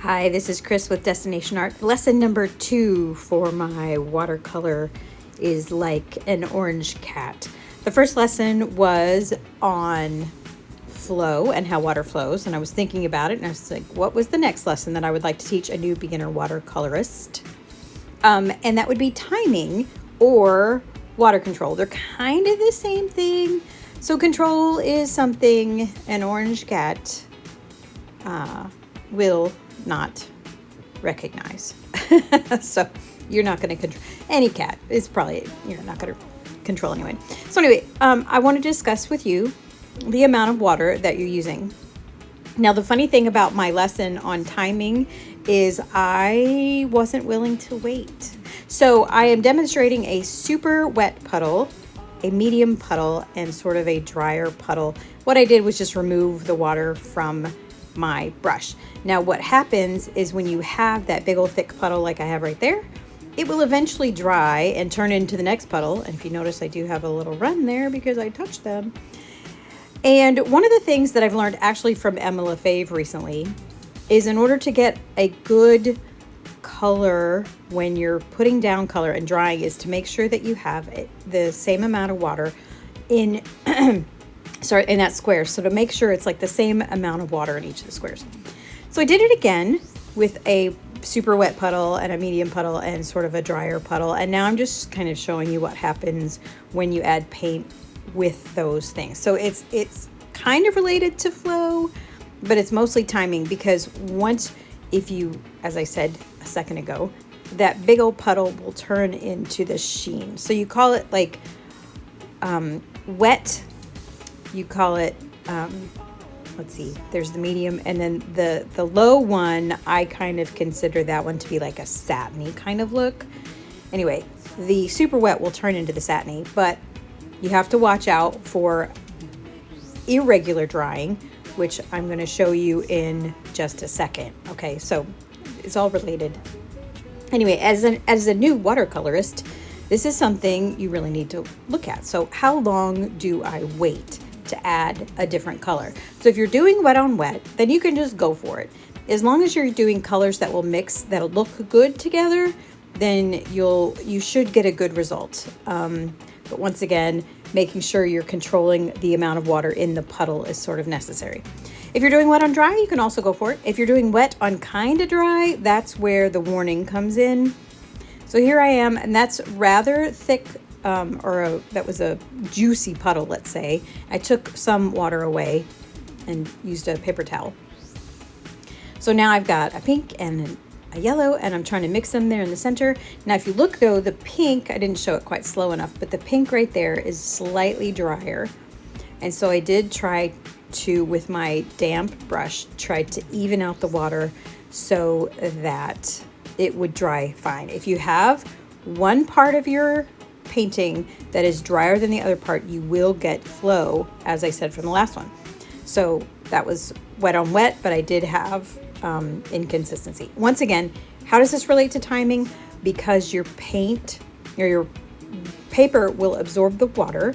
Hi, this is Chris with Destination Art. Lesson number 2 for my watercolor is like an orange cat. The first lesson was on flow and how water flows, and I was thinking about it, and I was like, what was the next lesson that I would like to teach a new beginner watercolorist? And that would be timing or water control. They're kind of the same thing. So control is something an orange cat will not recognize. So you're not going to control any cat. It's probably you're not going to control anyway. So anyway, I want to discuss with you the amount of water that you're using. Now, the funny thing about my lesson on timing is I wasn't willing to wait. So I am demonstrating a super wet puddle, a medium puddle, and sort of a drier puddle. What I did was just remove the water from my brush. Now what happens is when you have that big old thick puddle like I have right there, it will eventually dry and turn into the next puddle. And if you notice, I do have a little run there because I touched them. And one of the things that I've learned actually from Emma LaFave recently is in order to get a good color when you're putting down color and drying is to make sure that you have the same amount of water in in that square. So to make sure it's like the same amount of water in each of the squares. So I did it again with a super wet puddle and a medium puddle and sort of a drier puddle. And now I'm just kind of showing you what happens when you add paint with those things. So it's kind of related to flow, but it's mostly timing, because if you, as I said a second ago, that big old puddle will turn into the sheen. So you call it like wet. You call it, let's see, there's the medium, and then the low one, I kind of consider that one to be like a satiny kind of look. Anyway, the super wet will turn into the satiny, but you have to watch out for irregular drying, which I'm going to show you in just a second. Okay, so it's all related. Anyway, as a new watercolorist, this is something you really need to look at. So how long do I wait to add a different color? So if you're doing wet on wet, then you can just go for it. As long as you're doing colors that will mix, that'll look good together, then you should get a good result. But once again, making sure you're controlling the amount of water in the puddle is sort of necessary. If you're doing wet on dry, you can also go for it. If you're doing wet on kind of dry, that's where the warning comes in. So here I am, and that's rather thick, that was a juicy puddle, let's say. I took some water away and used a paper towel. So now I've got a pink and a yellow, and I'm trying to mix them there in the center. Now, if you look though, the pink, I didn't show it quite slow enough, but the pink right there is slightly drier. And so I did try to, with my damp brush, try to even out the water so that it would dry fine. If you have one part of your painting that is drier than the other part, you will get flow, as I said from the last one. So that was wet on wet, but I did have inconsistency. Once again, how does this relate to timing? Because your paint or your paper will absorb the water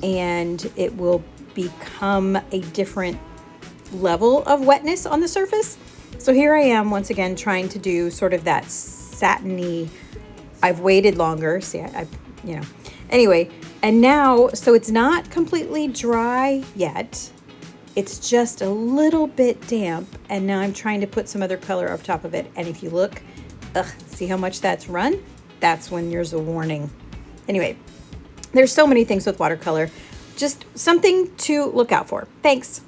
and it will become a different level of wetness on the surface. So here I am once again trying to do sort of that satiny. I've waited longer. See, anyway, and now, so it's not completely dry yet. It's just a little bit damp, and now I'm trying to put some other color up top of it. And if you look, see how much that's run? That's when there's a warning. Anyway, there's so many things with watercolor. Just something to look out for. Thanks.